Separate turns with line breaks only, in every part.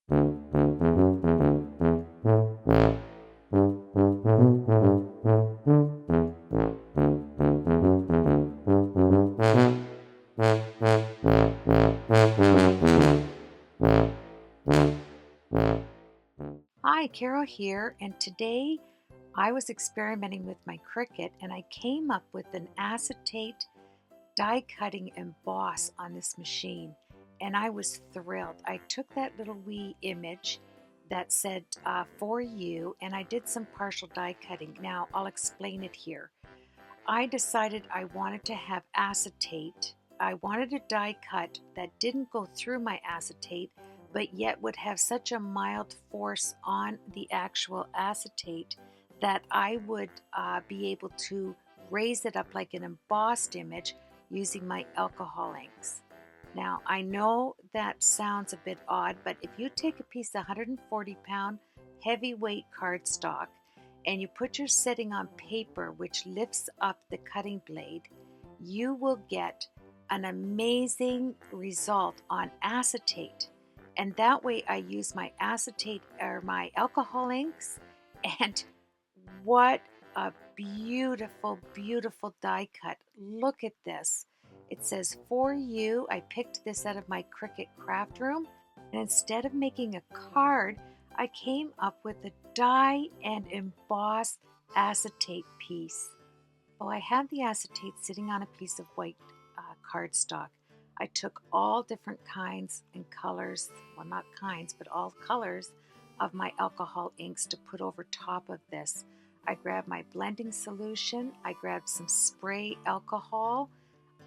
Hi, Carol here, and today I was experimenting with my Cricut and I came up with an acetate die cutting emboss on this machine, and I was thrilled. I took that little wee image that said for you, and I did some partial die cutting. Now I'll explain it here. I decided I wanted to have acetate. I wanted a die cut that didn't go through my acetate, but yet would have such a mild force on the actual acetate that I would be able to raise it up like an embossed image using my alcohol inks. Now, I know that sounds a bit odd, but if you take a piece of 140-pound heavyweight cardstock and you put your setting on paper, which lifts up the cutting blade, you will get an amazing result on acetate. And that way I use my acetate or my alcohol inks, and what a beautiful, beautiful die cut. Look at this. It says for you. I picked this out of my Cricut craft room, and instead of making a card, I came up with a die and embossed acetate piece. Well, I had the acetate sitting on a piece of white cardstock. I took all different kinds and colors, well, not kinds, but all colors of my alcohol inks to put over top of this. I grabbed my blending solution. I grabbed some spray alcohol.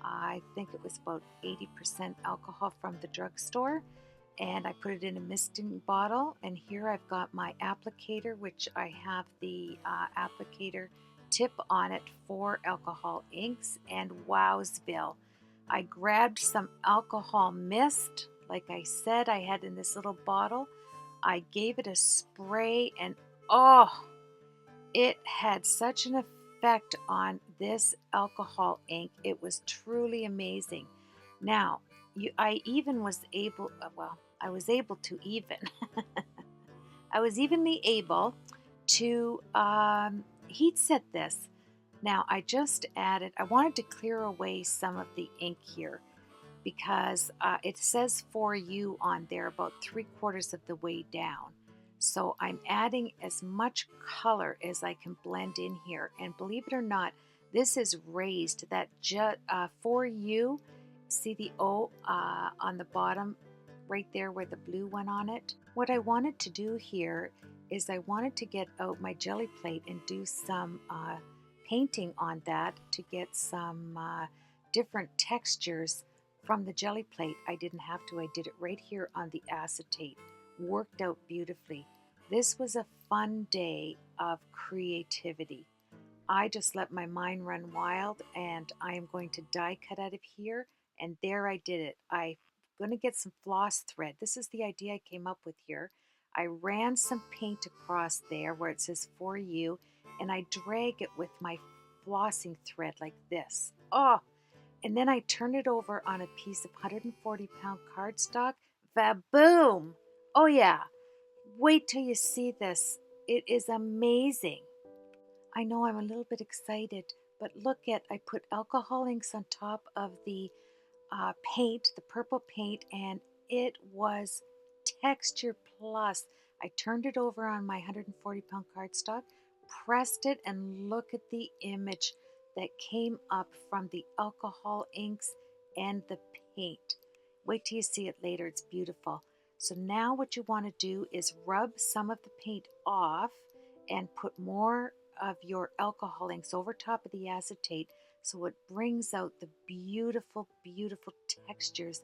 I think it was about 80% alcohol from the drugstore. And I put it in a misting bottle. And here I've got my applicator, which I have the applicator tip on it for alcohol inks. And wowsville, I grabbed some alcohol mist, like I said I had in this little bottle. I gave it a spray, and oh, it had such an effect on this alcohol ink. It was truly amazing. Now, I even was able, I was able to even, I was evenly able to heat set this. Now, I just added, I wanted to clear away some of the ink here because it says for you on there about 3/4 of the way down. So I'm adding as much color as I can blend in here. And believe it or not, this is raised. That for you, see the O on the bottom right there where the blue went on it? What I wanted to do here is I wanted to get out my jelly plate and do some painting on that to get some different textures from the jelly plate. I didn't have to. I did it right here on the acetate. Worked out beautifully. This was a fun day of creativity. I just let my mind run wild, and I am going to die cut out of here, and there I did it. I'm going to get some floss thread. This is the idea I came up with here. I ran some paint across there where it says for you, and I drag it with my flossing thread like this. Oh, and then I turn it over on a piece of 140-pound cardstock. Va-boom! Oh yeah, wait till you see this. It is amazing. I know I'm a little bit excited, but look at, I put alcohol inks on top of the paint, the purple paint, and it was texture plus. I turned it over on my 140-pound cardstock, pressed it, and look at the image that came up from the alcohol inks and the paint. Wait till you see it later. It's beautiful. So now what you want to do is rub some of the paint off and put more of your alcohol inks over top of the acetate so it brings out the beautiful, beautiful textures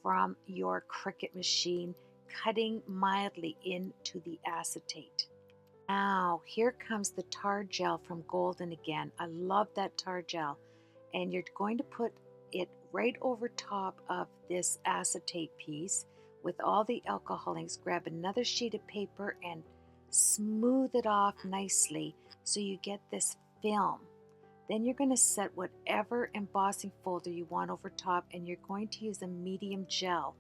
from your Cricut machine, cutting mildly into the acetate. Now, here comes the tar gel from Golden again. I love that tar gel. And you're going to put it right over top of this acetate piece with all the alcohol inks. Grab another sheet of paper and smooth it off nicely so you get this film. Then you're going to set whatever embossing folder you want over top, and you're going to use a medium gel.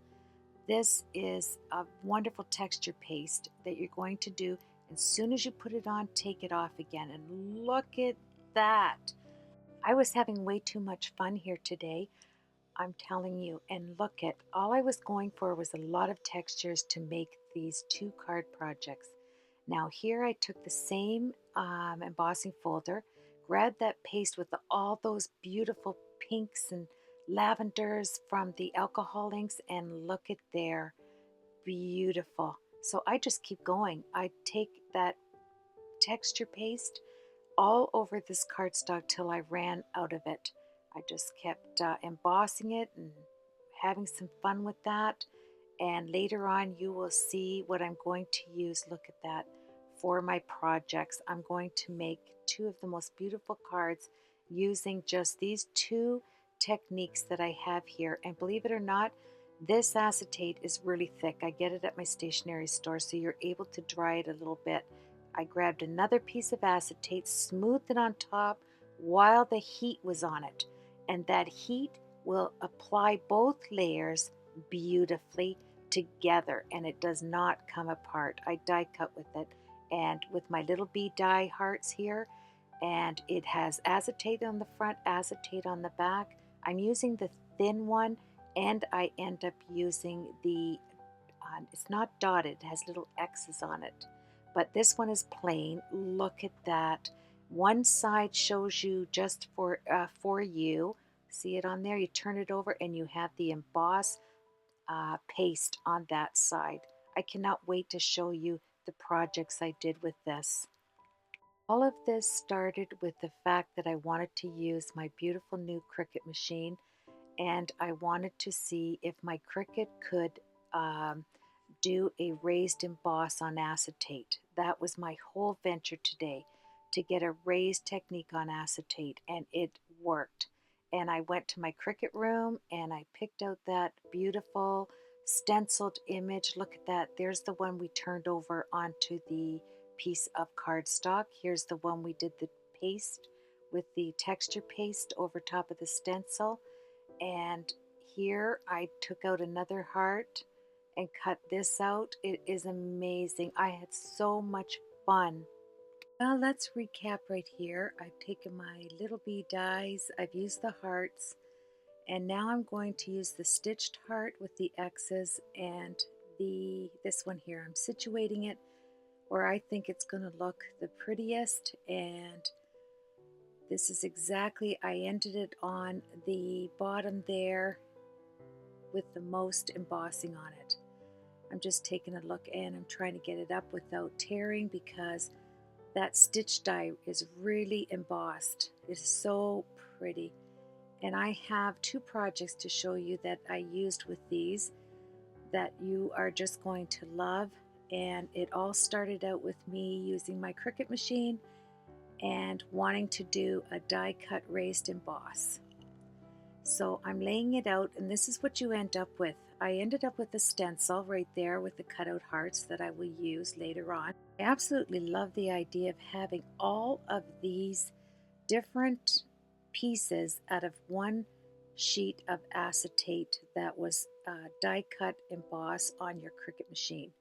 This is a wonderful texture paste that you're going to do. As soon as you put it on, take it off again. And look at that. I was having way too much fun here today, I'm telling you. And look at, all I was going for was a lot of textures to make these two card projects. Now here I took the same embossing folder, grabbed that paste with all those beautiful pinks and lavenders from the alcohol inks, and look at there, beautiful. So I just keep going. I take that texture paste all over this cardstock till I ran out of it. I just kept embossing it and having some fun with that. And later on, you will see what I'm going to use. Look at that, for my projects. I'm going to make two of the most beautiful cards using just these two techniques that I have here. And believe it or not, this acetate is really thick. I get it at my stationery store, so you're able to dry it a little bit. I grabbed another piece of acetate, smoothed it on top while the heat was on it. And that heat will apply both layers beautifully together, and it does not come apart. I die cut with it, and with my little bee die hearts here, and it has acetate on the front, acetate on the back. I'm using the thin one, and I end up using the it's not dotted, it has little X's on it, but this one is plain. Look at that. One side shows you just for you. See it on there? You turn it over and you have the emboss paste on that side. I cannot wait to show you the projects I did with this. All of this started with the fact that I wanted to use my beautiful new Cricut machine, and I wanted to see if my Cricut could do a raised emboss on acetate. That was my whole venture today, to get a raised technique on acetate, and it worked. And I went to my Cricut room and I picked out that beautiful stenciled image. Look at that. There's the one we turned over onto the piece of cardstock. Here's the one we did the paste with the texture paste over top of the stencil. And here I took out another heart and cut this out. It is amazing. I had so much fun. Well, let's recap right here. I've taken my little bee dies, I've used the hearts, and now I'm going to use the stitched heart with the X's and this one here. I'm situating it where I think it's going to look the prettiest, and this is exactly, I ended it on the bottom there with the most embossing on it. I'm just taking a look and I'm trying to get it up without tearing, because that stitch die is really embossed. It is so pretty. And I have two projects to show you that I used with these that you are just going to love. And it all started out with me using my Cricut machine and wanting to do a die cut raised emboss. So I'm laying it out, and this is what you end up with. I ended up with a stencil right there with the cutout hearts that I will use later on. I absolutely love the idea of having all of these different pieces out of one sheet of acetate that was die cut emboss on your Cricut machine.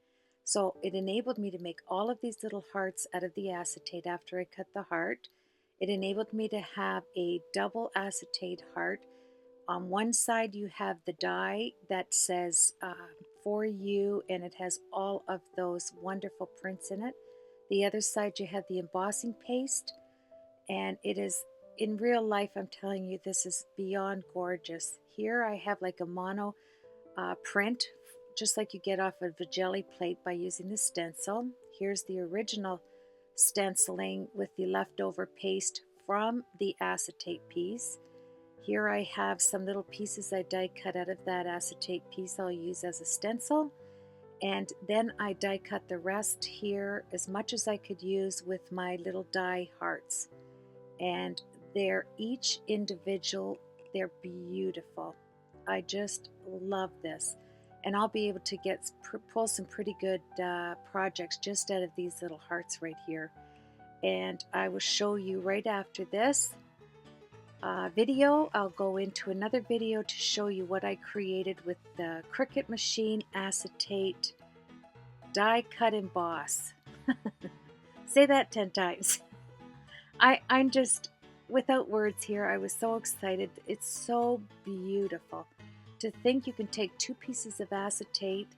So it enabled me to make all of these little hearts out of the acetate after I cut the heart. It enabled me to have a double acetate heart. On one side you have the die that says for you, and it has all of those wonderful prints in it. The other side you have the embossing paste, and it is, in real life, I'm telling you, this is beyond gorgeous. Here I have like a mono print, just like you get off of a jelly plate by using the stencil. Here's the original stenciling with the leftover paste from the acetate piece. Here I have some little pieces I die cut out of that acetate piece I'll use as a stencil. And then I die cut the rest here as much as I could use with my little die hearts. And they're each individual, they're beautiful. I just love this. And I'll be able to pull some pretty good projects just out of these little hearts right here. And I will show you right after this video, I'll go into another video to show you what I created with the Cricut Machine Acetate Die Cut Emboss. Say that 10 times. I'm just without words here. I was so excited. It's so beautiful. To think you can take 2 pieces of acetate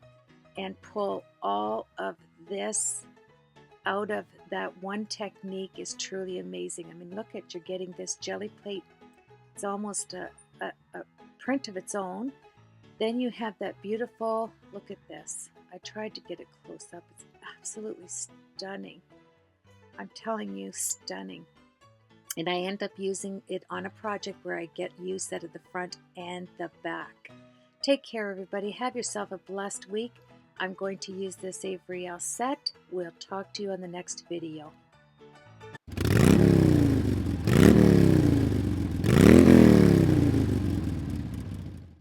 and pull all of this out of that one technique is truly amazing. I mean, look at, you're getting this jelly plate. It's almost a print of its own. Then you have that beautiful, look at this. I tried to get it close up. It's absolutely stunning. I'm telling you, stunning. And I end up using it on a project where I get use out of the front and the back. Take care, everybody. Have yourself a blessed week. I'm going to use this Avery set. We'll talk to you on the next video.